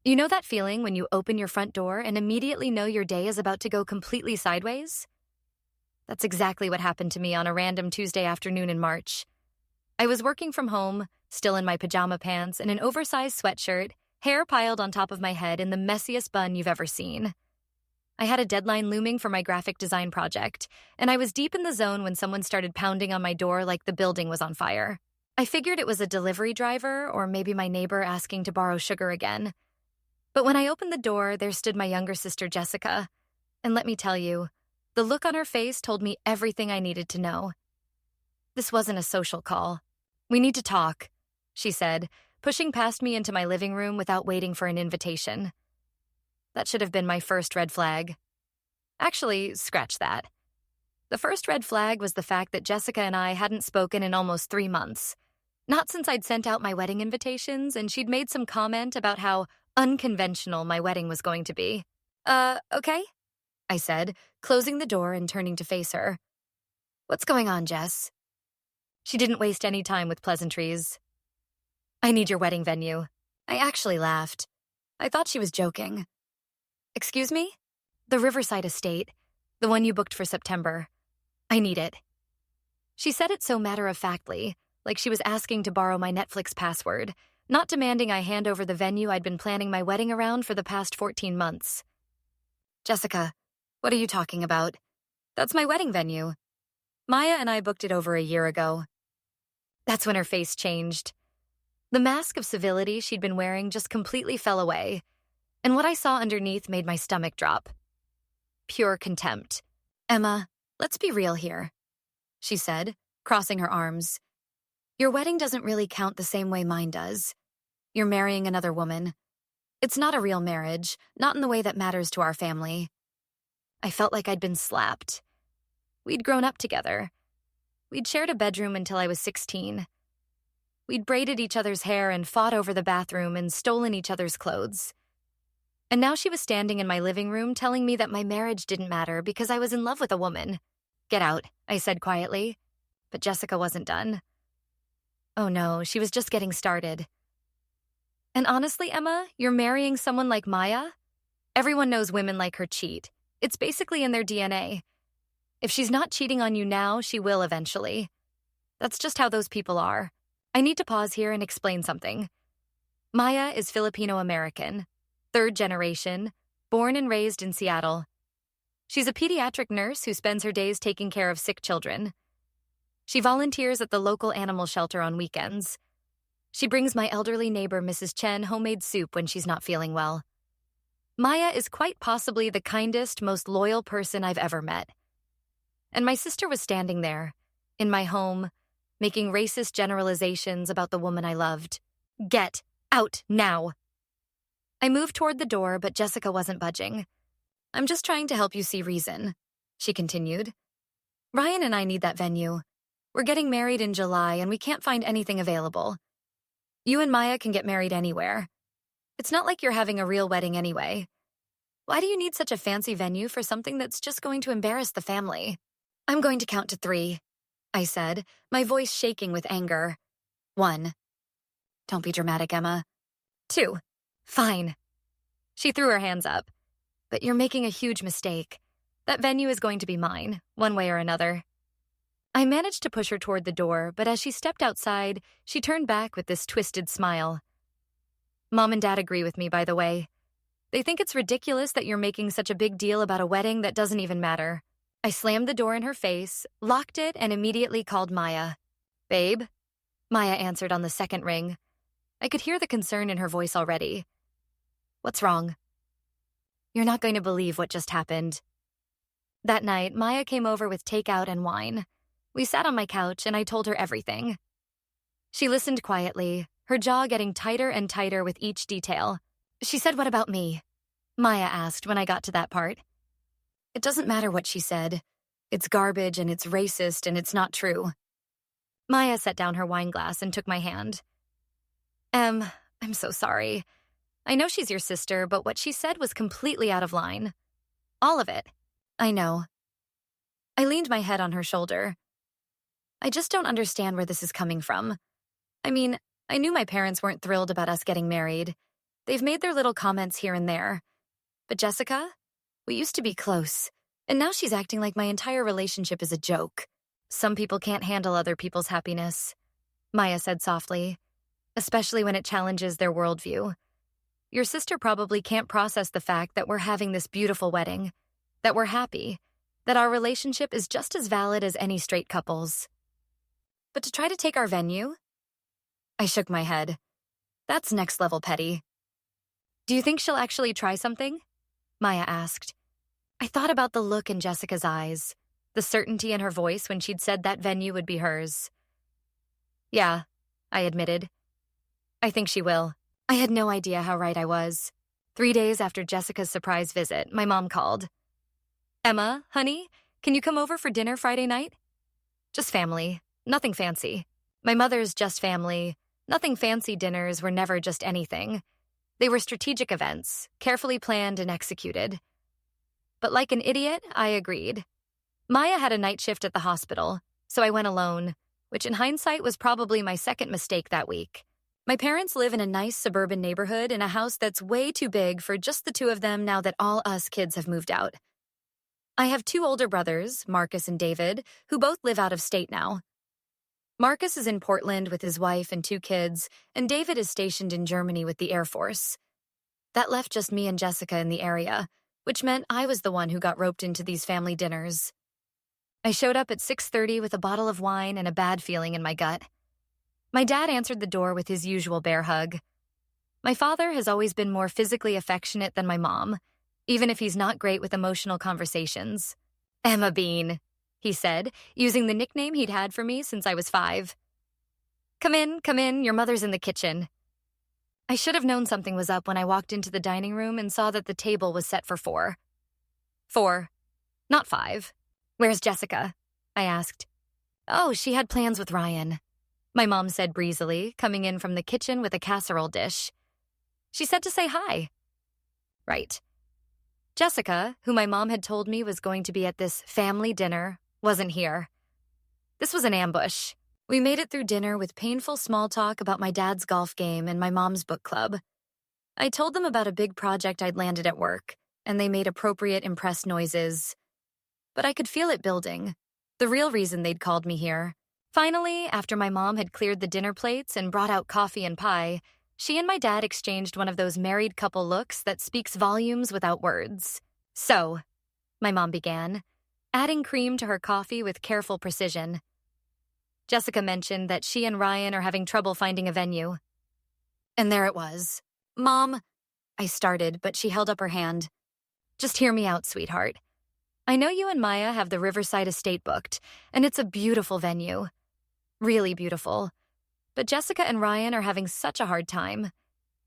You know that feeling when you open your front door and immediately know your day is about to go completely sideways? That's exactly what happened to me on a random Tuesday afternoon in March. I was working from home, still in my pajama pants and an oversized sweatshirt, hair piled on top of my head in the messiest bun you've ever seen. I had a deadline looming for my graphic design project, and I was deep in the zone when someone started pounding on my door like the building was on fire. I figured it was a delivery driver or maybe my neighbor asking to borrow sugar again. But when I opened the door, there stood my younger sister, Jessica. And let me tell you, the look on her face told me everything I needed to know. This wasn't a social call. "We need to talk," she said, pushing past me into my living room without waiting for an invitation. That should have been my first red flag. Actually, scratch that. The first red flag was the fact that Jessica and I hadn't spoken in almost 3 months. Not since I'd sent out my wedding invitations and she'd made some comment about how unconventional my wedding was going to be. Okay? I said, closing the door and turning to face her. "What's going on, Jess?" She didn't waste any time with pleasantries. "I need your wedding venue." I actually laughed. I thought she was joking. "Excuse me?" "The Riverside estate, the one you booked for September. I need it." She said it so matter-of-factly, like she was asking to borrow my Netflix password, not demanding I hand over the venue I'd been planning my wedding around for the past 14 months. "Jessica, what are you talking about? That's my wedding venue. Maya and I booked it over a year ago." That's when her face changed. The mask of civility she'd been wearing just completely fell away, and what I saw underneath made my stomach drop. Pure contempt. "Emma, let's be real here," she said, crossing her arms. "Your wedding doesn't really count the same way mine does. You're marrying another woman. It's not a real marriage, not in the way that matters to our family." I felt like I'd been slapped. We'd grown up together. We'd shared a bedroom until I was 16. We'd braided each other's hair and fought over the bathroom and stolen each other's clothes. And now she was standing in my living room telling me that my marriage didn't matter because I was in love with a woman. "Get out," I said quietly. But Jessica wasn't done. Oh no, she was just getting started. "And honestly, Emma, you're marrying someone like Maya? Everyone knows women like her cheat. It's basically in their DNA. If she's not cheating on you now, she will eventually. That's just how those people are." I need to pause here and explain something. Maya is Filipino-American, 3rd generation, born and raised in Seattle. She's a pediatric nurse who spends her days taking care of sick children. She volunteers at the local animal shelter on weekends. She brings my elderly neighbor, Mrs. Chen, homemade soup when she's not feeling well. Maya is quite possibly the kindest, most loyal person I've ever met. And my sister was standing there, in my home, making racist generalizations about the woman I loved. "Get out now." I moved toward the door, but Jessica wasn't budging. "I'm just trying to help you see reason," she continued. "Ryan and I need that venue. We're getting married in July, and we can't find anything available. You and Maya can get married anywhere. It's not like you're having a real wedding anyway. Why do you need such a fancy venue for something that's just going to embarrass the family?" "I'm going to count to 3, I said, my voice shaking with anger. 1. "Don't be dramatic, Emma." 2. "Fine." She threw her hands up. "But you're making a huge mistake. That venue is going to be mine, one way or another." I managed to push her toward the door, but as she stepped outside, she turned back with this twisted smile. "Mom and Dad agree with me, by the way. They think it's ridiculous that you're making such a big deal about a wedding that doesn't even matter." I slammed the door in her face, locked it, and immediately called Maya. "Babe?" Maya answered on the second ring. I could hear the concern in her voice already. "What's wrong?" "You're not going to believe what just happened." That night, Maya came over with takeout and wine. We sat on my couch and I told her everything. She listened quietly, her jaw getting tighter and tighter with each detail. She said, "What about me?" Maya asked when I got to that part. It doesn't matter what she said. It's garbage and it's racist and it's not true. Maya set down her wine glass and took my hand. I'm so sorry. I know she's your sister, but what she said was completely out of line. All of it. I know. I leaned my head on her shoulder. I just don't understand where this is coming from. I mean, I knew my parents weren't thrilled about us getting married. They've made their little comments here and there. But Jessica, we used to be close, and now she's acting like my entire relationship is a joke. Some people can't handle other people's happiness, Maya said softly, especially when it challenges their worldview. Your sister probably can't process the fact that we're having this beautiful wedding, that we're happy, that our relationship is just as valid as any straight couple's. But to try to take our venue? I shook my head. That's next level petty. Do you think she'll actually try something? Maya asked. I thought about the look in Jessica's eyes, the certainty in her voice when she'd said that venue would be hers. Yeah, I admitted. I think she will. I had no idea how right I was. 3 days after Jessica's surprise visit, my mom called. Emma, honey, can you come over for dinner Friday night? Just family, nothing fancy. My mother's just family. Nothing fancy dinners were never just anything. They were strategic events, carefully planned and executed. But like an idiot, I agreed. Maya had a night shift at the hospital, so I went alone, which in hindsight was probably my second mistake that week. My parents live in a nice suburban neighborhood in a house that's way too big for just the two of them now that all us kids have moved out. I have 2 older brothers, Marcus and David, who both live out of state now. Marcus is in Portland with his wife and 2 kids, and David is stationed in Germany with the Air Force. That left just me and Jessica in the area, which meant I was the one who got roped into these family dinners. I showed up at 6:30 with a bottle of wine and a bad feeling in my gut. My dad answered the door with his usual bear hug. My father has always been more physically affectionate than my mom, even if he's not great with emotional conversations. Emma Bean, he said, using the nickname he'd had for me since I was 5. Come in, your mother's in the kitchen. I should have known something was up when I walked into the dining room and saw that the table was set for 4. 4, not 5. Where's Jessica? I asked. Oh, she had plans with Ryan, my mom said breezily, coming in from the kitchen with a casserole dish. She said to say hi. Right. Jessica, who my mom had told me was going to be at this family dinner, wasn't here. This was an ambush. We made it through dinner with painful small talk about my dad's golf game and my mom's book club. I told them about a big project I'd landed at work, and they made appropriate impressed noises. But I could feel it building, the real reason they'd called me here. Finally, after my mom had cleared the dinner plates and brought out coffee and pie, she and my dad exchanged one of those married couple looks that speaks volumes without words. So, my mom began, adding cream to her coffee with careful precision. Jessica mentioned that she and Ryan are having trouble finding a venue. And there it was. Mom, I started, but she held up her hand. Just hear me out, sweetheart. I know you and Maya have the Riverside Estate booked, and it's a beautiful venue. Really beautiful. But Jessica and Ryan are having such a hard time.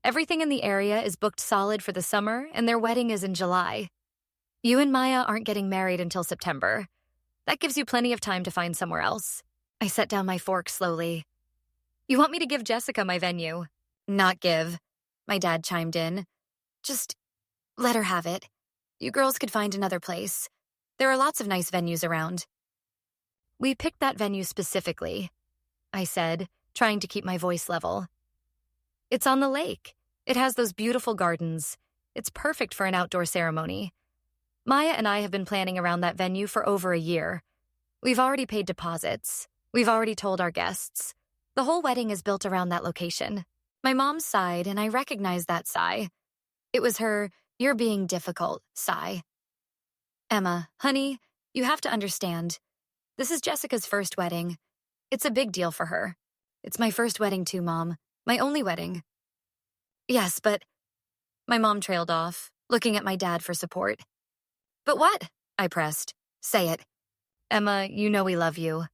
Everything in the area is booked solid for the summer, and their wedding is in July. You and Maya aren't getting married until September. That gives you plenty of time to find somewhere else. I set down my fork slowly. You want me to give Jessica my venue? Not give, my dad chimed in. Just let her have it. You girls could find another place. There are lots of nice venues around. We picked that venue specifically, I said, trying to keep my voice level. It's on the lake. It has those beautiful gardens. It's perfect for an outdoor ceremony. Maya and I have been planning around that venue for over a year. We've already paid deposits. We've already told our guests. The whole wedding is built around that location. My mom sighed, and I recognized that sigh. It was her, "You're being difficult," sigh. Emma, honey, you have to understand. This is Jessica's first wedding. It's a big deal for her. It's my first wedding too, Mom. My only wedding. Yes, but... My mom trailed off, looking at my dad for support. But what? I pressed. Say it. Emma, you know we love you,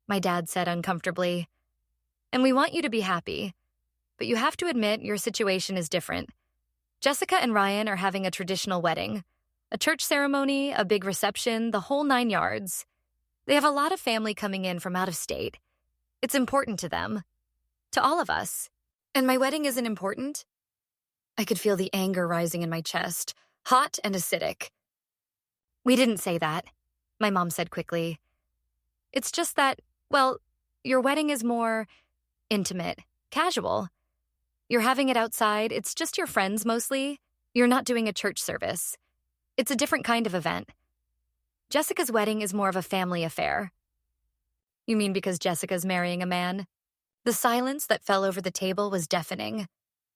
my dad said uncomfortably. And we want you to be happy. But you have to admit your situation is different. Jessica and Ryan are having a traditional wedding. A church ceremony, a big reception, the whole 9 yards. They have a lot of family coming in from out of state. It's important to them. To all of us. And my wedding isn't important? I could feel the anger rising in my chest, hot and acidic. We didn't say that, my mom said quickly. It's just that, well, your wedding is more intimate, casual. You're having it outside, it's just your friends mostly. You're not doing a church service. It's a different kind of event. Jessica's wedding is more of a family affair. You mean because Jessica's marrying a man? The silence that fell over the table was deafening.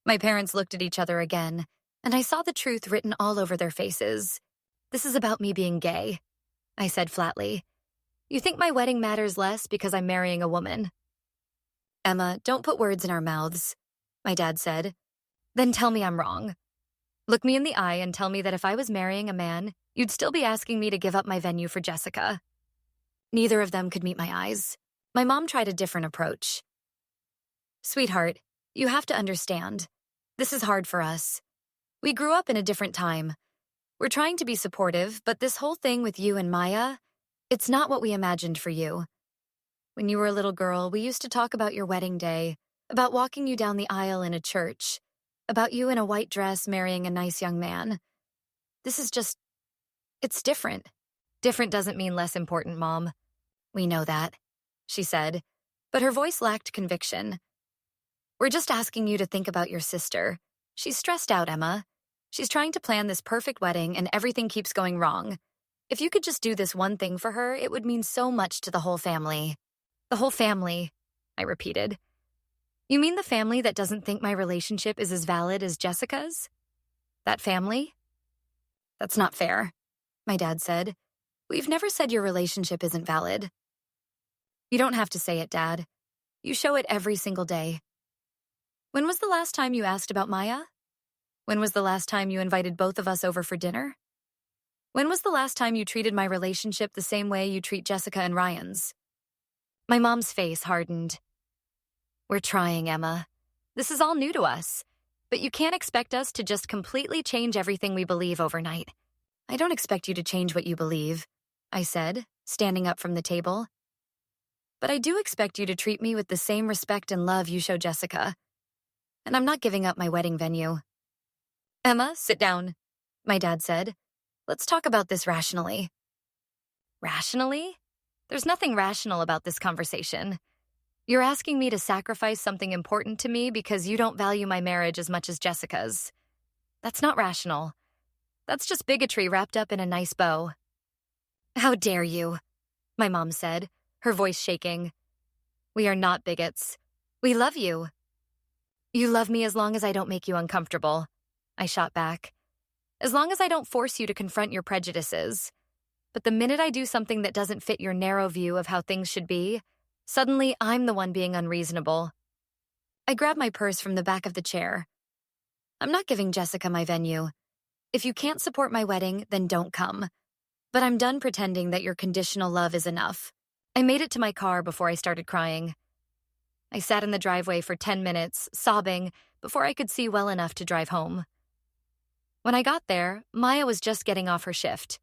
My parents looked at each other again, and I saw the truth written all over their faces. This is about me being gay, I said flatly. You think my wedding matters less because I'm marrying a woman? Emma, don't put words in our mouths, my dad said. Then tell me I'm wrong. Look me in the eye and tell me that if I was marrying a man, you'd still be asking me to give up my venue for Jessica. Neither of them could meet my eyes. My mom tried a different approach. Sweetheart, you have to understand. This is hard for us. We grew up in a different time. We're trying to be supportive, but this whole thing with you and Maya, it's not what we imagined for you. When you were a little girl, we used to talk about your wedding day, about walking you down the aisle in a church, about you in a white dress marrying a nice young man. This is just, it's different. Different doesn't mean less important, Mom. We know that, she said, but her voice lacked conviction. We're just asking you to think about your sister. She's stressed out, Emma. She's trying to plan this perfect wedding and everything keeps going wrong. If you could just do this one thing for her, it would mean so much to the whole family. The whole family, I repeated. You mean the family that doesn't think my relationship is as valid as Jessica's? That family? That's not fair, my dad said. We've never said your relationship isn't valid. You don't have to say it, Dad. You show it every single day. When was the last time you asked about Maya? When was the last time you invited both of us over for dinner? When was the last time you treated my relationship the same way you treat Jessica and Ryan's? My mom's face hardened. We're trying, Emma. This is all new to us, but you can't expect us to just completely change everything we believe overnight. I don't expect you to change what you believe, I said, standing up from the table. But I do expect you to treat me with the same respect and love you show Jessica. And I'm not giving up my wedding venue. Emma, sit down, my dad said. Let's talk about this rationally. Rationally? There's nothing rational about this conversation. You're asking me to sacrifice something important to me because you don't value my marriage as much as Jessica's. That's not rational. That's just bigotry wrapped up in a nice bow. How dare you, my mom said, her voice shaking. We are not bigots. We love you. You love me as long as I don't make you uncomfortable, I shot back. As long as I don't force you to confront your prejudices. But the minute I do something that doesn't fit your narrow view of how things should be, suddenly I'm the one being unreasonable. I grabbed my purse from the back of the chair. I'm not giving Jessica my venue. If you can't support my wedding, then don't come. But I'm done pretending that your conditional love is enough. I made it to my car before I started crying. I sat in the driveway for 10 minutes, sobbing, before I could see well enough to drive home. When I got there, Maya was just getting off her shift.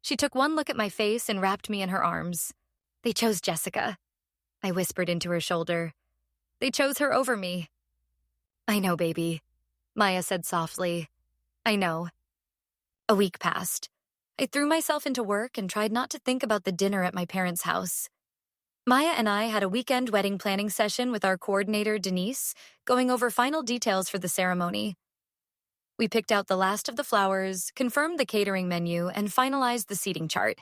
She took one look at my face and wrapped me in her arms. They chose Jessica, I whispered into her shoulder. They chose her over me. I know, baby, Maya said softly. I know. A week passed. I threw myself into work and tried not to think about the dinner at my parents' house. Maya and I had a weekend wedding planning session with our coordinator, Denise, going over final details for the ceremony. We picked out the last of the flowers, confirmed the catering menu, and finalized the seating chart.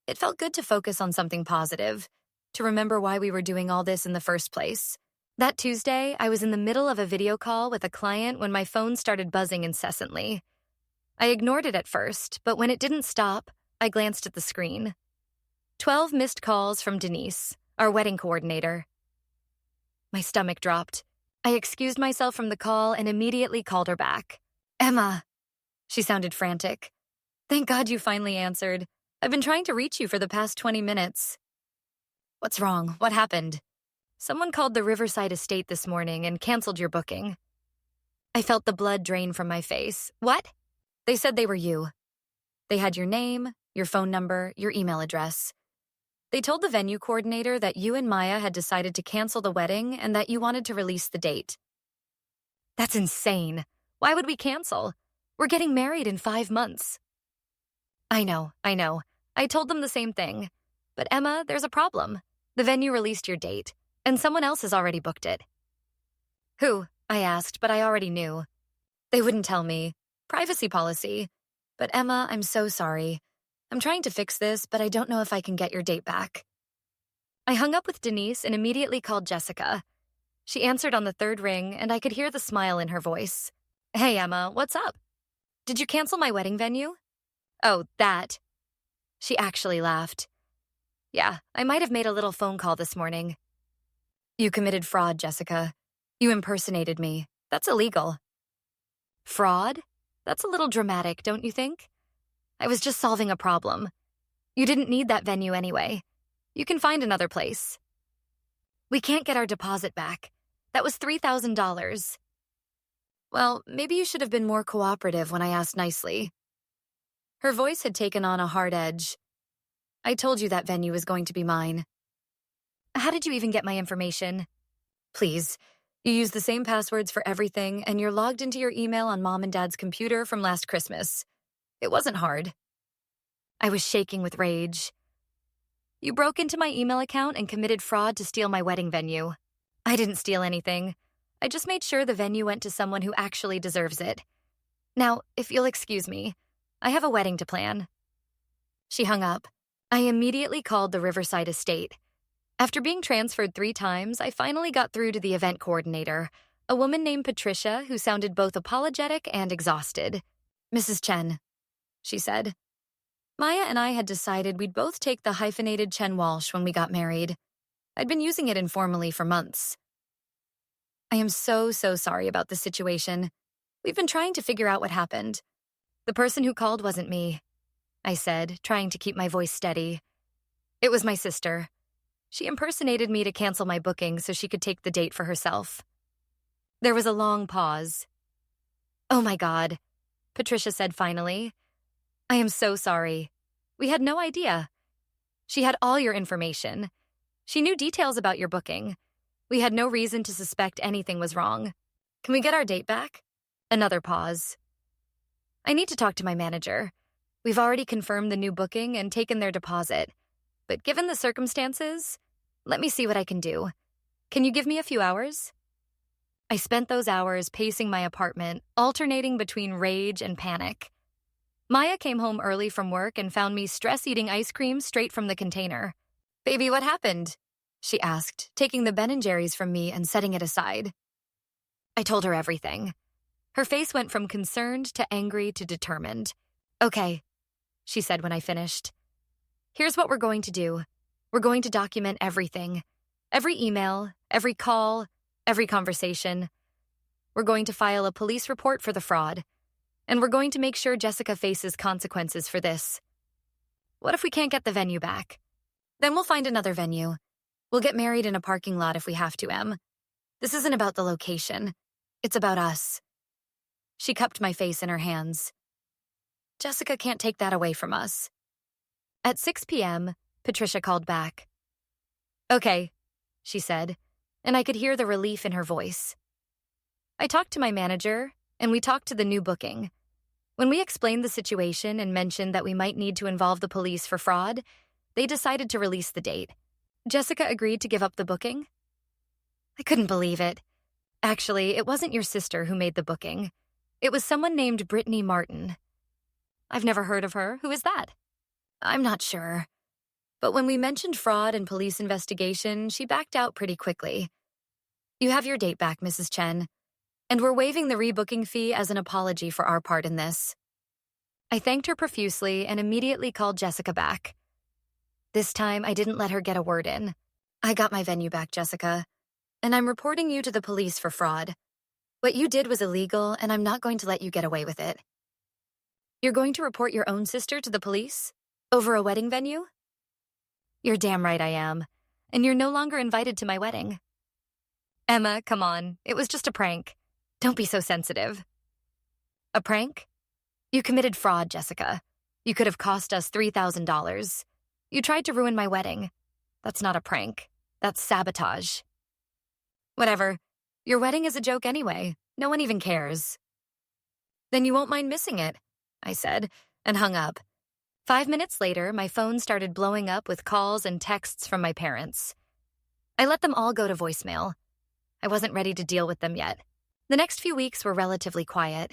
It felt good to focus on something positive, to remember why we were doing all this in the first place. That Tuesday, I was in the middle of a video call with a client when my phone started buzzing incessantly. I ignored it at first, but when it didn't stop, I glanced at the screen. 12 missed calls from Denise, our wedding coordinator. My stomach dropped. I excused myself from the call and immediately called her back. Emma. She sounded frantic. Thank God you finally answered. I've been trying to reach you for the past 20 minutes. What's wrong? What happened? Someone called the Riverside Estate this morning and canceled your booking. I felt the blood drain from my face. What? They said they were you. They had your name, your phone number, your email address. They told the venue coordinator that you and Maya had decided to cancel the wedding and that you wanted to release the date. That's insane. Why would we cancel? We're getting married in 5 months. I know. I told them the same thing. But Emma, there's a problem. The venue released your date, and someone else has already booked it. Who? I asked, but I already knew. They wouldn't tell me. Privacy policy. But Emma, I'm so sorry. I'm trying to fix this, but I don't know if I can get your date back. I hung up with Denise and immediately called Jessica. She answered on the third ring, and I could hear the smile in her voice. Hey, Emma, what's up? Did you cancel my wedding venue? Oh, that. She actually laughed. Yeah, I might have made a little phone call this morning. You committed fraud, Jessica. You impersonated me. That's illegal. Fraud? That's a little dramatic, don't you think? I was just solving a problem. You didn't need that venue anyway. You can find another place. We can't get our deposit back. That was $3,000. Well, maybe you should have been more cooperative when I asked nicely. Her voice had taken on a hard edge. I told you that venue was going to be mine. How did you even get my information? Please, you use the same passwords for everything, and you're logged into your email on Mom and Dad's computer from last Christmas. It wasn't hard. I was shaking with rage. You broke into my email account and committed fraud to steal my wedding venue. I didn't steal anything. I just made sure the venue went to someone who actually deserves it. Now, if you'll excuse me, I have a wedding to plan. She hung up. I immediately called the Riverside estate. After being transferred 3 times, I finally got through to the event coordinator, a woman named Patricia who sounded both apologetic and exhausted. Mrs. Chen, she said. Maya and I had decided we'd both take the hyphenated Chen Walsh when we got married. I'd been using it informally for months. I am so sorry about this situation. We've been trying to figure out what happened. The person who called wasn't me, I said, trying to keep my voice steady. It was my sister. She impersonated me to cancel my booking so she could take the date for herself. There was a long pause. Oh my God, Patricia said finally. I am so sorry. We had no idea. She had all your information. She knew details about your booking. We had no reason to suspect anything was wrong. Can we get our date back? Another pause. I need to talk to my manager. We've already confirmed the new booking and taken their deposit. But given the circumstances, let me see what I can do. Can you give me a few hours? I spent those hours pacing my apartment, alternating between rage and panic. Maya came home early from work and found me stress-eating ice cream straight from the container. Baby, what happened? She asked, taking the Ben & Jerry's from me and setting it aside. I told her everything. Her face went from concerned to angry to determined. Okay, she said when I finished. Here's what we're going to do. We're going to document everything. Every email, every call, every conversation. We're going to file a police report for the fraud. And we're going to make sure Jessica faces consequences for this. What if we can't get the venue back? Then we'll find another venue. We'll get married in a parking lot if we have to, Em. This isn't about the location. It's about us. She cupped my face in her hands. Jessica can't take that away from us. At 6 p.m., Patricia called back. Okay, she said, and I could hear the relief in her voice. I talked to my manager, and we talked to the new booking. When we explained the situation and mentioned that we might need to involve the police for fraud, they decided to release the date. Jessica agreed to give up the booking. I couldn't believe it. Actually, it wasn't your sister who made the booking. It was someone named Brittany Martin. I've never heard of her. Who is that? I'm not sure. But when we mentioned fraud and police investigation, she backed out pretty quickly. You have your date back, Mrs. Chen. And we're waiving the rebooking fee as an apology for our part in this. I thanked her profusely and immediately called Jessica back. This time, I didn't let her get a word in. I got my venue back, Jessica, and I'm reporting you to the police for fraud. What you did was illegal, and I'm not going to let you get away with it. You're going to report your own sister to the police? Over a wedding venue? You're damn right I am, and you're no longer invited to my wedding. Emma, come on, it was just a prank. Don't be so sensitive. A prank? You committed fraud, Jessica. You could have cost us $3,000. You tried to ruin my wedding. That's not a prank. That's sabotage. Whatever. Your wedding is a joke anyway. No one even cares. Then you won't mind missing it, I said, and hung up. 5 minutes later, my phone started blowing up with calls and texts from my parents. I let them all go to voicemail. I wasn't ready to deal with them yet. The next few weeks were relatively quiet.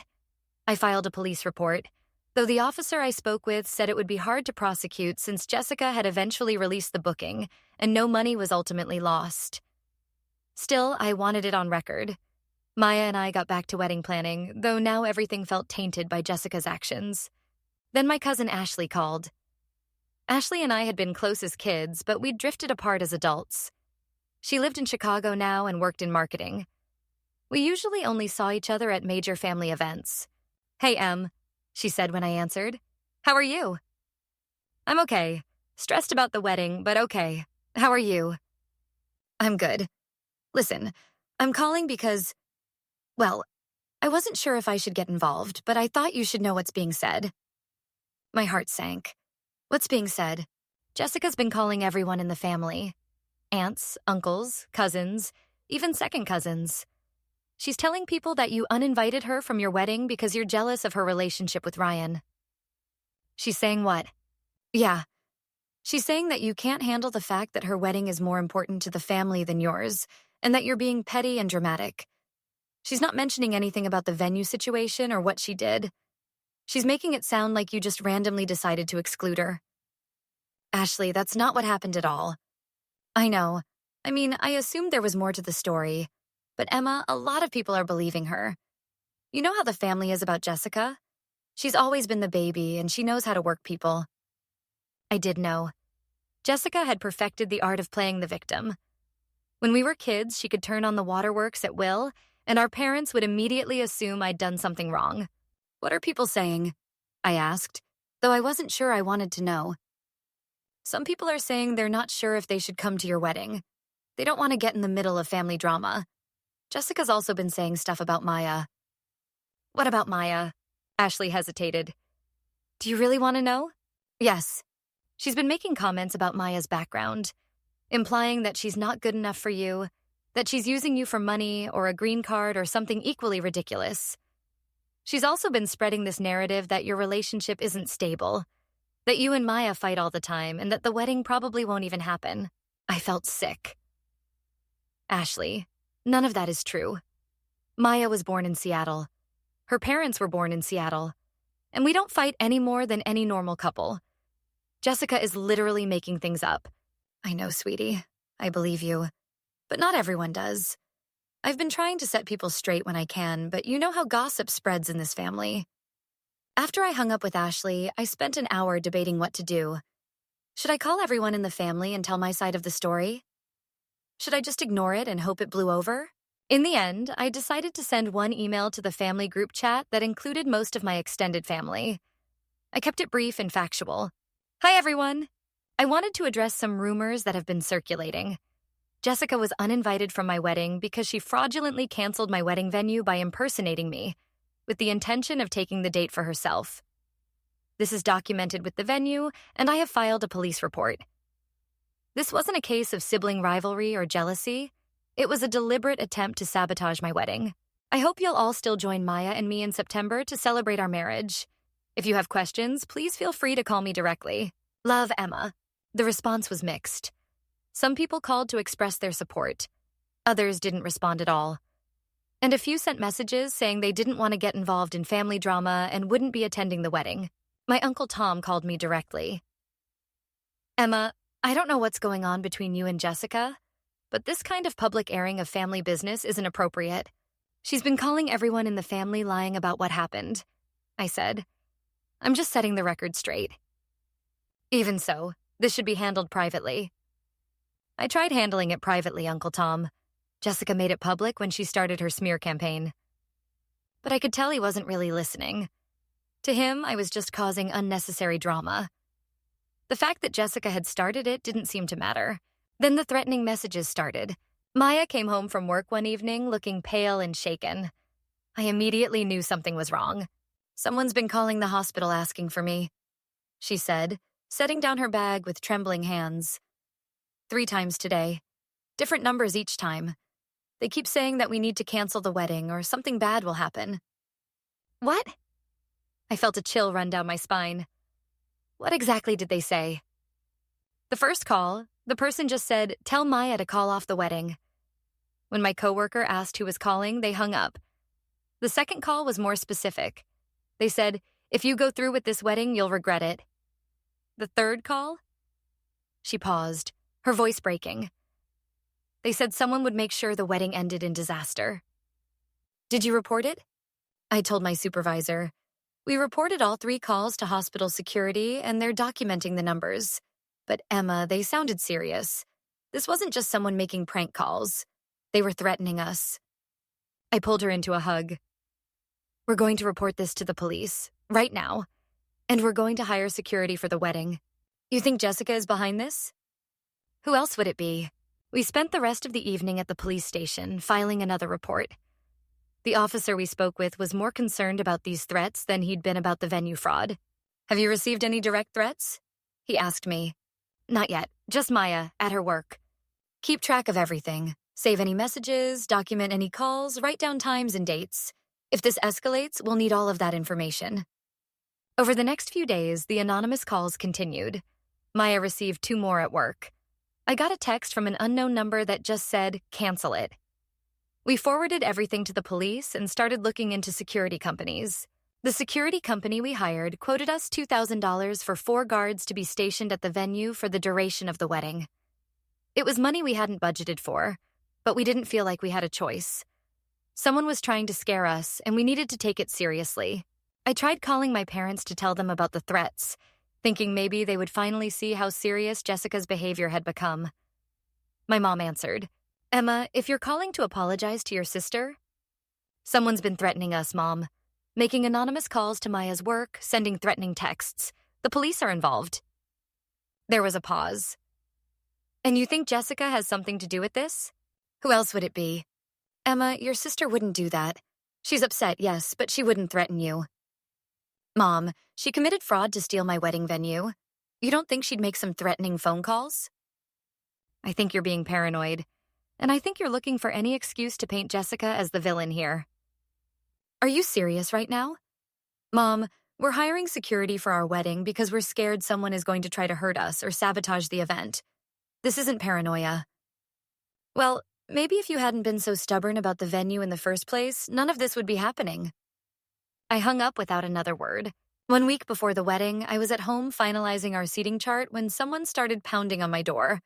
I filed a police report, though the officer I spoke with said it would be hard to prosecute since Jessica had eventually released the booking and no money was ultimately lost. Still, I wanted it on record. Maya and I got back to wedding planning, though now everything felt tainted by Jessica's actions. Then my cousin Ashley called. Ashley and I had been close as kids, but we'd drifted apart as adults. She lived in Chicago now and worked in marketing. We usually only saw each other at major family events. "Hey, Em," she said when I answered. "How are you?" "I'm okay. Stressed about the wedding, but okay. How are you?" "I'm good. Listen, I'm calling because, well, I wasn't sure if I should get involved, but I thought you should know what's being said." My heart sank. "What's being said?" "Jessica's been calling everyone in the family. Aunts, uncles, cousins, even second cousins. She's telling people that you uninvited her from your wedding because you're jealous of her relationship with Ryan." "She's saying what?" "Yeah. She's saying that you can't handle the fact that her wedding is more important to the family than yours, and that you're being petty and dramatic. She's not mentioning anything about the venue situation or what she did. She's making it sound like you just randomly decided to exclude her." "Ashley, that's not what happened at all." "I know. I mean, I assumed there was more to the story. But Emma, a lot of people are believing her. You know how the family is about Jessica? She's always been the baby, and she knows how to work people." I did know. Jessica had perfected the art of playing the victim. When we were kids, she could turn on the waterworks at will, and our parents would immediately assume I'd done something wrong. "What are people saying?" I asked, though I wasn't sure I wanted to know. "Some people are saying they're not sure if they should come to your wedding. They don't want to get in the middle of family drama. Jessica's also been saying stuff about Maya." "What about Maya?" Ashley hesitated. "Do you really want to know?" "Yes. She's been making comments about Maya's background, implying that she's not good enough for you, that she's using you for money or a green card or something equally ridiculous. She's also been spreading this narrative that your relationship isn't stable, that you and Maya fight all the time, and that the wedding probably won't even happen." I felt sick. "Ashley, none of that is true. Maya was born in Seattle. Her parents were born in Seattle. And we don't fight any more than any normal couple. Jessica is literally making things up." "I know, sweetie. I believe you. But not everyone does. I've been trying to set people straight when I can, but you know how gossip spreads in this family." After I hung up with Ashley, I spent an hour debating what to do. Should I call everyone in the family and tell my side of the story? Should I just ignore it and hope it blew over? In the end, I decided to send one email to the family group chat that included most of my extended family. I kept it brief and factual. "Hi, everyone. I wanted to address some rumors that have been circulating. Jessica was uninvited from my wedding because she fraudulently canceled my wedding venue by impersonating me, with the intention of taking the date for herself. This is documented with the venue, and I have filed a police report. This wasn't a case of sibling rivalry or jealousy. It was a deliberate attempt to sabotage my wedding. I hope you'll all still join Maya and me in September to celebrate our marriage. If you have questions, please feel free to call me directly. Love, Emma." The response was mixed. Some people called to express their support. Others didn't respond at all. And a few sent messages saying they didn't want to get involved in family drama and wouldn't be attending the wedding. My Uncle Tom called me directly. "Emma, I don't know what's going on between you and Jessica, but this kind of public airing of family business isn't appropriate. She's been calling everyone in the family lying about what happened," I said. "I'm just setting the record straight." "Even so, this should be handled privately." "I tried handling it privately, Uncle Tom. Jessica made it public when she started her smear campaign. But I could tell he wasn't really listening. To him, I was just causing unnecessary drama. The fact that Jessica had started it didn't seem to matter. Then the threatening messages started. Maya came home from work one evening looking pale and shaken. I immediately knew something was wrong. "Someone's been calling the hospital asking for me," she said, setting down her bag with trembling hands. 3 times today. Different numbers each time. They keep saying that we need to cancel the wedding or something bad will happen." "What?" I felt a chill run down my spine. "What exactly did they say?" "The first call, the person just said, 'Tell Maya to call off the wedding.' When my coworker asked who was calling, they hung up. The second call was more specific. They said, "If you go through with this wedding, you'll regret it." The third call? She paused, her voice breaking. They said someone would make sure the wedding ended in disaster. "Did you report it?" I told my supervisor. "We reported all 3 calls to hospital security, and they're documenting the numbers. But Emma, they sounded serious. This wasn't just someone making prank calls. They were threatening us." I pulled her into a hug. "We're going to report this to the police, right now. And we're going to hire security for the wedding. You think Jessica is behind this?" Who else would it be? We spent the rest of the evening at the police station, filing another report. The officer we spoke with was more concerned about these threats than he'd been about the venue fraud. "Have you received any direct threats?" he asked me. "Not yet, just Maya, at her work. Keep track of everything. Save any messages, document any calls, write down times and dates. If this escalates, we'll need all of that information." Over the next few days, the anonymous calls continued. Maya received 2 more at work. I got a text from an unknown number that just said, "Cancel it." We forwarded everything to the police and started looking into security companies. The security company we hired quoted us $2,000 for 4 guards to be stationed at the venue for the duration of the wedding. It was money we hadn't budgeted for, but we didn't feel like we had a choice. Someone was trying to scare us, and we needed to take it seriously. I tried calling my parents to tell them about the threats, thinking maybe they would finally see how serious Jessica's behavior had become. My mom answered, "Emma, if you're calling to apologize to your sister..." "Someone's been threatening us, Mom. Making anonymous calls to Maya's work, sending threatening texts. The police are involved." There was a pause. "And you think Jessica has something to do with this?" "Who else would it be?" "Emma, your sister wouldn't do that. She's upset, yes, but she wouldn't threaten you." "Mom, she committed fraud to steal my wedding venue. You don't think she'd make some threatening phone calls?" "I think you're being paranoid. And I think you're looking for any excuse to paint Jessica as the villain here." "Are you serious right now?" "Mom, we're hiring security for our wedding because we're scared someone is going to try to hurt us or sabotage the event. This isn't paranoia." "Well, maybe if you hadn't been so stubborn about the venue in the first place, none of this would be happening." I hung up without another word. 1 week before the wedding, I was at home finalizing our seating chart when someone started pounding on my door.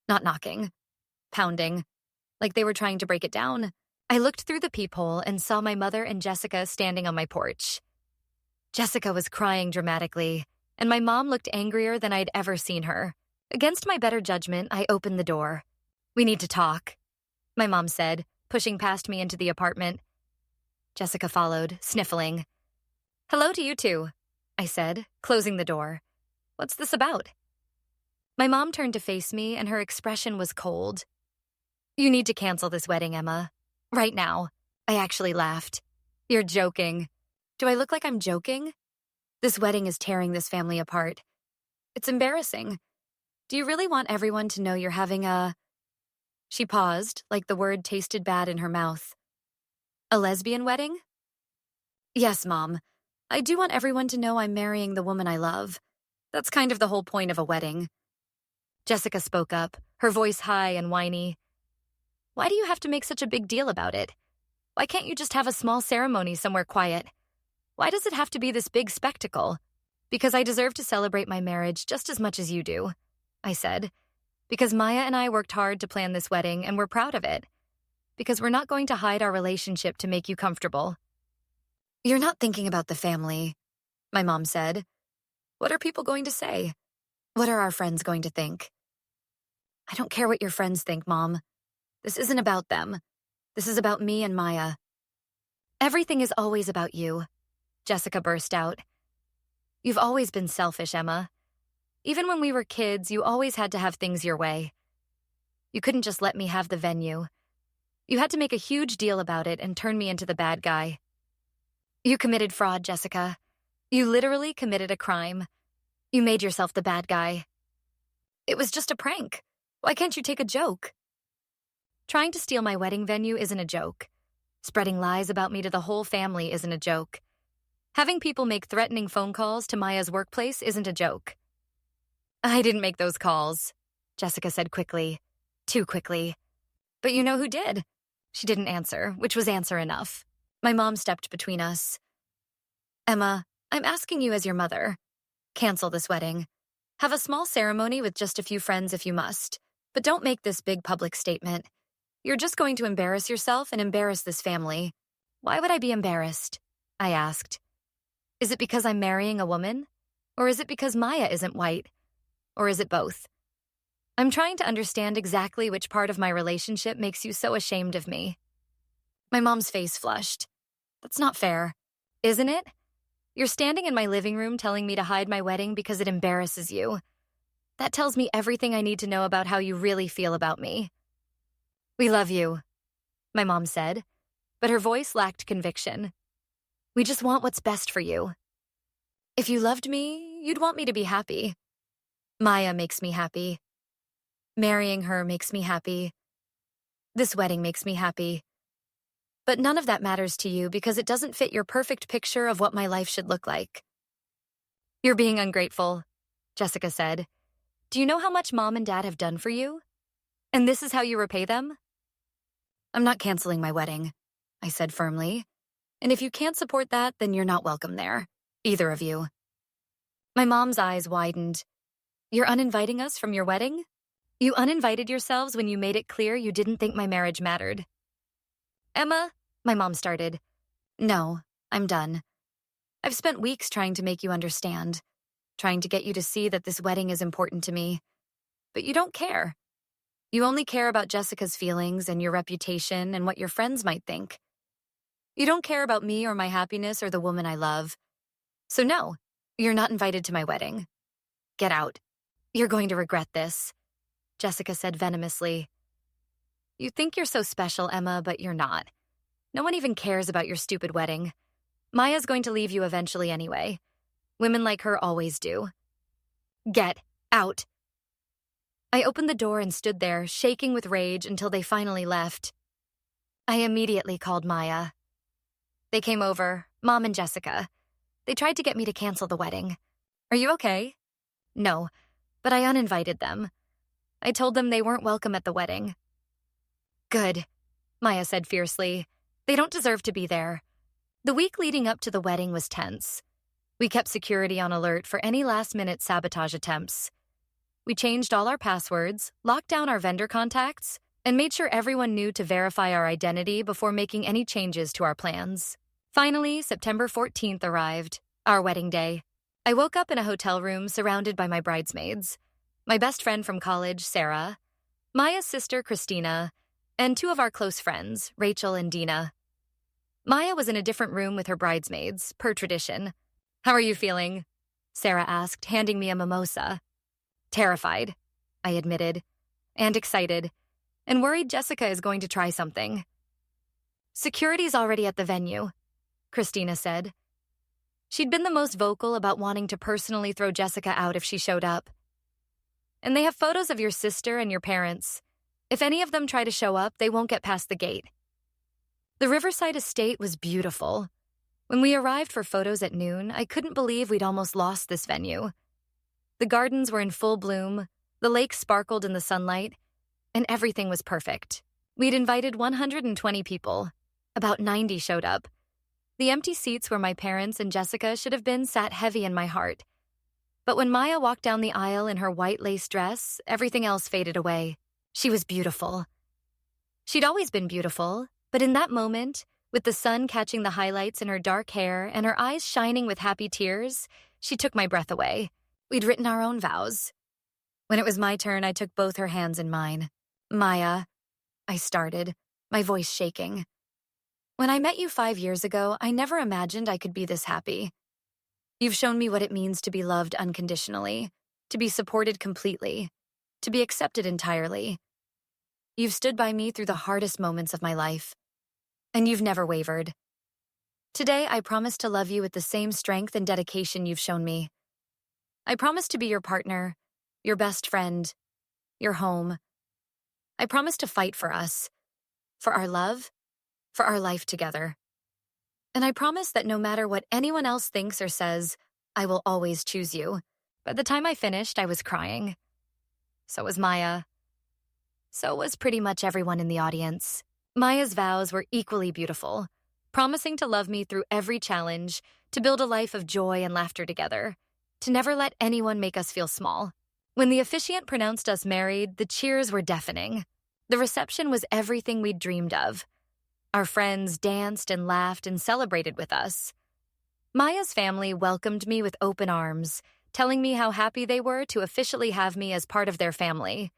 Not knocking. Pounding. Like they were trying to break it down. I looked through the peephole and saw my mother and Jessica standing on my porch. Jessica was crying dramatically, and my mom looked angrier than I'd ever seen her. Against my better judgment, I opened the door. "We need to talk," my mom said, pushing past me into the apartment. Jessica followed, sniffling. "Hello to you two," I said, closing the door. "What's this about?" My mom turned to face me, and her expression was cold. "You need to cancel this wedding, Emma. Right now." I actually laughed. "You're joking." "Do I look like I'm joking? This wedding is tearing this family apart. It's embarrassing. Do you really want everyone to know you're having a..." She paused, like the word tasted bad in her mouth. "A lesbian wedding?" "Yes, Mom. I do want everyone to know I'm marrying the woman I love. That's kind of the whole point of a wedding." Jessica spoke up, her voice high and whiny. "Why do you have to make such a big deal about it? Why can't you just have a small ceremony somewhere quiet? Why does it have to be this big spectacle?" "Because I deserve to celebrate my marriage just as much as you do," I said. "Because Maya and I worked hard to plan this wedding and we're proud of it. Because we're not going to hide our relationship to make you comfortable." "You're not thinking about the family," my mom said. "What are people going to say? What are our friends going to think?" "I don't care what your friends think, Mom. This isn't about them. This is about me and Maya." "Everything is always about you," Jessica burst out. "You've always been selfish, Emma. Even when we were kids, you always had to have things your way. You couldn't just let me have the venue. You had to make a huge deal about it and turn me into the bad guy. You committed fraud, Jessica. You literally committed a crime. You made yourself the bad guy. It was just a prank. Why can't you take a joke?" Trying to steal my wedding venue isn't a joke. Spreading lies about me to the whole family isn't a joke. Having people make threatening phone calls to Maya's workplace isn't a joke. "I didn't make those calls," Jessica said quickly. Too quickly. "But you know who did?" She didn't answer, which was answer enough. My mom stepped between us. Emma, I'm asking you as your mother. Cancel this wedding. Have a small ceremony with just a few friends if you must, but don't make this big public statement. You're just going to embarrass yourself and embarrass this family. Why would I be embarrassed? I asked. Is it because I'm marrying a woman? Or is it because Maya isn't white? Or is it both? I'm trying to understand exactly which part of my relationship makes you so ashamed of me. My mom's face flushed. That's not fair, isn't it? You're standing in my living room telling me to hide my wedding because it embarrasses you. That tells me everything I need to know about how you really feel about me. We love you, my mom said, but her voice lacked conviction. We just want what's best for you. If you loved me, you'd want me to be happy. Maya makes me happy. Marrying her makes me happy. This wedding makes me happy. But none of that matters to you because it doesn't fit your perfect picture of what my life should look like. You're being ungrateful, Jessica said. Do you know how much Mom and Dad have done for you? And this is how you repay them? I'm not canceling my wedding, I said firmly. And if you can't support that, then you're not welcome there. Either of you. My mom's eyes widened. You're uninviting us from your wedding? You uninvited yourselves when you made it clear you didn't think my marriage mattered. Emma, my mom started. No, I'm done. I've spent weeks trying to make you understand, trying to get you to see that this wedding is important to me. But you don't care. You only care about Jessica's feelings and your reputation and what your friends might think. You don't care about me or my happiness or the woman I love. So no, you're not invited to my wedding. Get out. You're going to regret this, Jessica said venomously. You think you're so special, Emma, but you're not. No one even cares about your stupid wedding. Maya's going to leave you eventually anyway. Women like her always do. Get out. I opened the door and stood there, shaking with rage until they finally left. I immediately called Maya. They came over, Mom and Jessica. They tried to get me to cancel the wedding. Are you okay? No, but I uninvited them. I told them they weren't welcome at the wedding. Good, Maya said fiercely. They don't deserve to be there. The week leading up to the wedding was tense. We kept security on alert for any last-minute sabotage attempts. We changed all our passwords, locked down our vendor contacts, and made sure everyone knew to verify our identity before making any changes to our plans. Finally, September 14th arrived, our wedding day. I woke up in a hotel room surrounded by my bridesmaids, my best friend from college, Sarah, Maya's sister, Christina, and two of our close friends, Rachel and Dina. Maya was in a different room with her bridesmaids, per tradition. How are you feeling? Sarah asked, handing me a mimosa. Terrified, I admitted, and excited, and worried Jessica is going to try something. Security's already at the venue, Christina said. She'd been the most vocal about wanting to personally throw Jessica out if she showed up. And they have photos of your sister and your parents. If any of them try to show up, they won't get past the gate. The Riverside estate was beautiful. When we arrived for photos at noon, I couldn't believe we'd almost lost this venue. The gardens were in full bloom, the lake sparkled in the sunlight, and everything was perfect. We'd invited 120 people. About 90 showed up. The empty seats where my parents and Jessica should have been sat heavy in my heart. But when Maya walked down the aisle in her white lace dress, everything else faded away. She was beautiful. She'd always been beautiful, but in that moment, with the sun catching the highlights in her dark hair and her eyes shining with happy tears, she took my breath away. We'd written our own vows. When it was my turn, I took both her hands in mine. Maya, I started, my voice shaking. When I met you 5 years ago, I never imagined I could be this happy. You've shown me what it means to be loved unconditionally, to be supported completely, to be accepted entirely. You've stood by me through the hardest moments of my life, and you've never wavered. Today, I promise to love you with the same strength and dedication you've shown me. I promise to be your partner, your best friend, your home. I promise to fight for us, for our love, for our life together. And I promise that no matter what anyone else thinks or says, I will always choose you. By the time I finished, I was crying. So was Maya. So was pretty much everyone in the audience. Maya's vows were equally beautiful. promising to love me through every challenge, to build a life of joy and laughter together, to never let anyone make us feel small. When the officiant pronounced us married, the cheers were deafening. The reception was everything we'd dreamed of. Our friends danced and laughed and celebrated with us. Maya's family welcomed me with open arms, telling me how happy they were to officially have me as part of their family.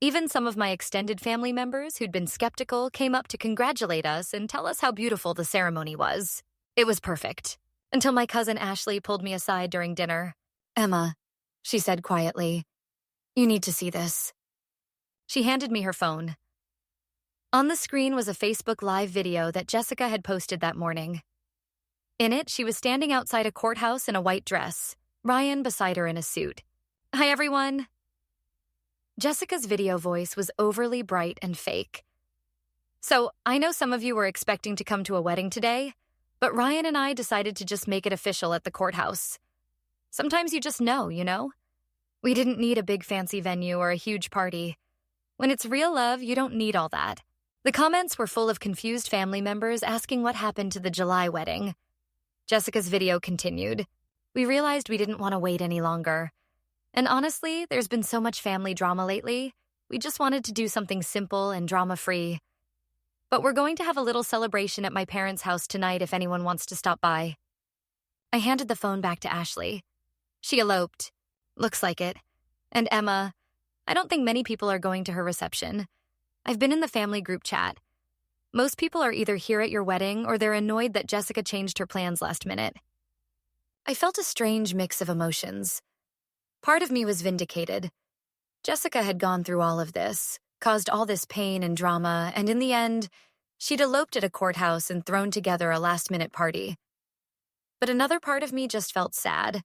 Even some of my extended family members who'd been skeptical came up to congratulate us and tell us how beautiful the ceremony was. It was perfect, until my cousin Ashley pulled me aside during dinner. "Emma," she said quietly, "you need to see this." She handed me her phone. On the screen was a Facebook Live video that Jessica had posted that morning. In it, she was standing outside a courthouse in a white dress, Ryan beside her in a suit. "Hi, everyone." Jessica's video voice was overly bright and fake. "So, I know some of you were expecting to come to a wedding today, but Ryan and I decided to just make it official at the courthouse. Sometimes you just know, you know? We didn't need a big fancy venue or a huge party. When it's real love, you don't need all that." The comments were full of confused family members asking what happened to the July wedding. Jessica's video continued. "We realized we didn't want to wait any longer. And honestly, there's been so much family drama lately. We just wanted to do something simple and drama-free. But we're going to have a little celebration at my parents' house tonight if anyone wants to stop by." I handed the phone back to Ashley. "She eloped. Looks like it. And Emma, I don't think many people are going to her reception. I've been in the family group chat. Most people are either here at your wedding or they're annoyed that Jessica changed her plans last minute." I felt a strange mix of emotions. Part of me was vindicated. Jessica had gone through all of this, caused all this pain and drama, and in the end, she'd eloped at a courthouse and thrown together a last-minute party. But another part of me just felt sad.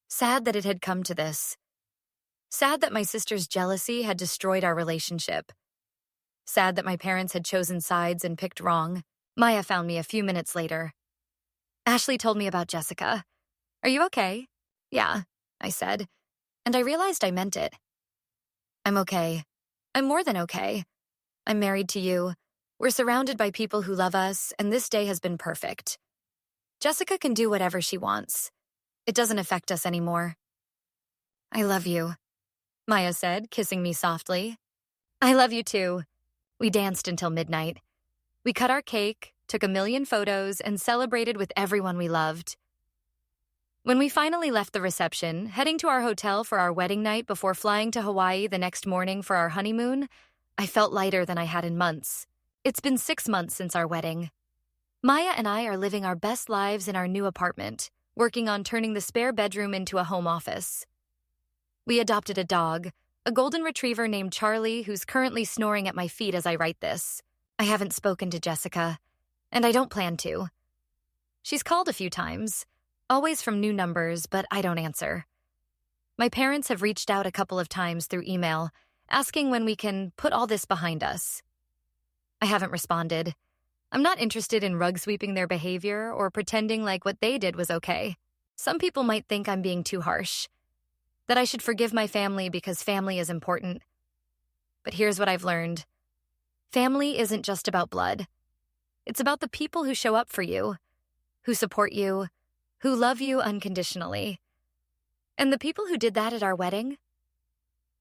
Sad that it had come to this. Sad that my sister's jealousy had destroyed our relationship. Sad that my parents had chosen sides and picked wrong. Maya found me a few minutes later. "Ashley told me about Jessica. Are you okay?" "Yeah," I said, and I realized I meant it. "I'm okay. I'm more than okay. I'm married to you. We're surrounded by people who love us, and this day has been perfect. Jessica can do whatever she wants. It doesn't affect us anymore." "I love you," Maya said, kissing me softly. "I love you too." We danced until midnight. We cut our cake, took a million photos, and celebrated with everyone we loved. When we finally left the reception, heading to our hotel for our wedding night before flying to Hawaii the next morning for our honeymoon, I felt lighter than I had in months. It's been 6 months since our wedding. Maya and I are living our best lives in our new apartment, working on turning the spare bedroom into a home office. We adopted a dog, a golden retriever named Charlie, who's currently snoring at my feet as I write this. I haven't spoken to Jessica, and I don't plan to. She's called a few times, always from new numbers, but I don't answer. My parents have reached out a couple of times through email, asking when we can put all this behind us. I haven't responded. I'm not interested in rug sweeping their behavior or pretending like what they did was okay. Some people might think I'm being too harsh, that I should forgive my family because family is important. But here's what I've learned. Family isn't just about blood. It's about the people who show up for you, who support you, who love you unconditionally. And the people who did that at our wedding?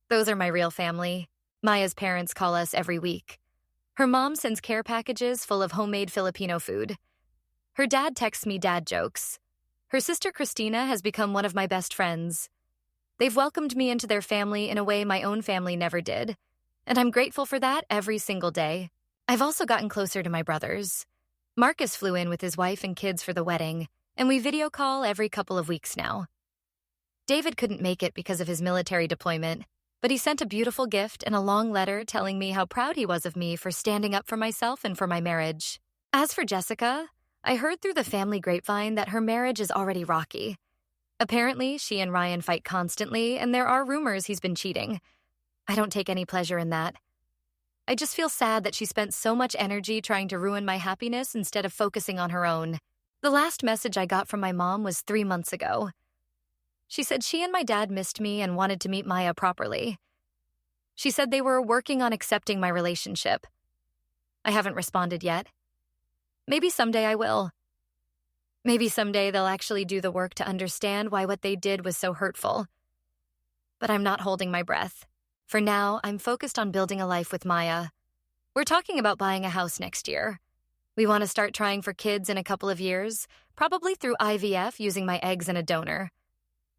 Those are my real family. Maya's parents call us every week. Her mom sends care packages full of homemade Filipino food. Her dad texts me dad jokes. Her sister Christina has become one of my best friends. They've welcomed me into their family in a way my own family never did, and I'm grateful for that every single day. I've also gotten closer to my brothers. Marcus flew in with his wife and kids for the wedding, and we video call every couple of weeks now. David couldn't make it because of his military deployment, but he sent a beautiful gift and a long letter telling me how proud he was of me for standing up for myself and for my marriage. As for Jessica, I heard through the family grapevine that her marriage is already rocky. Apparently, she and Ryan fight constantly, and there are rumors he's been cheating. I don't take any pleasure in that. I just feel sad that she spent so much energy trying to ruin my happiness instead of focusing on her own. The last message I got from my mom was 3 months ago. She said she and my dad missed me and wanted to meet Maya properly. She said they were working on accepting my relationship. I haven't responded yet. Maybe someday I will. Maybe someday they'll actually do the work to understand why what they did was so hurtful. But I'm not holding my breath. For now, I'm focused on building a life with Maya. We're talking about buying a house next year. We want to start trying for kids in a couple of years, probably through IVF using my eggs and a donor.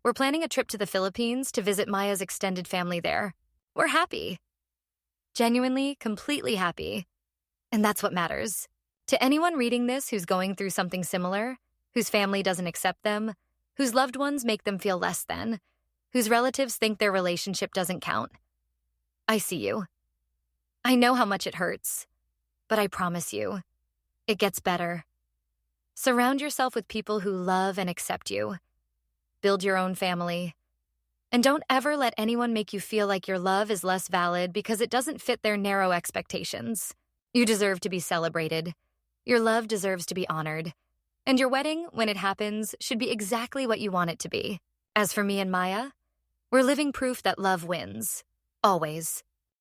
We're planning a trip to the Philippines to visit Maya's extended family there. We're happy. Genuinely, completely happy. And that's what matters. To anyone reading this who's going through something similar, whose family doesn't accept them, whose loved ones make them feel less than, whose relatives think their relationship doesn't count, I see you. I know how much it hurts, but I promise you, it gets better. Surround yourself with people who love and accept you. Build your own family. And don't ever let anyone make you feel like your love is less valid because it doesn't fit their narrow expectations. You deserve to be celebrated. Your love deserves to be honored. And your wedding, when it happens, should be exactly what you want it to be. As for me and Maya, we're living proof that love wins. Always.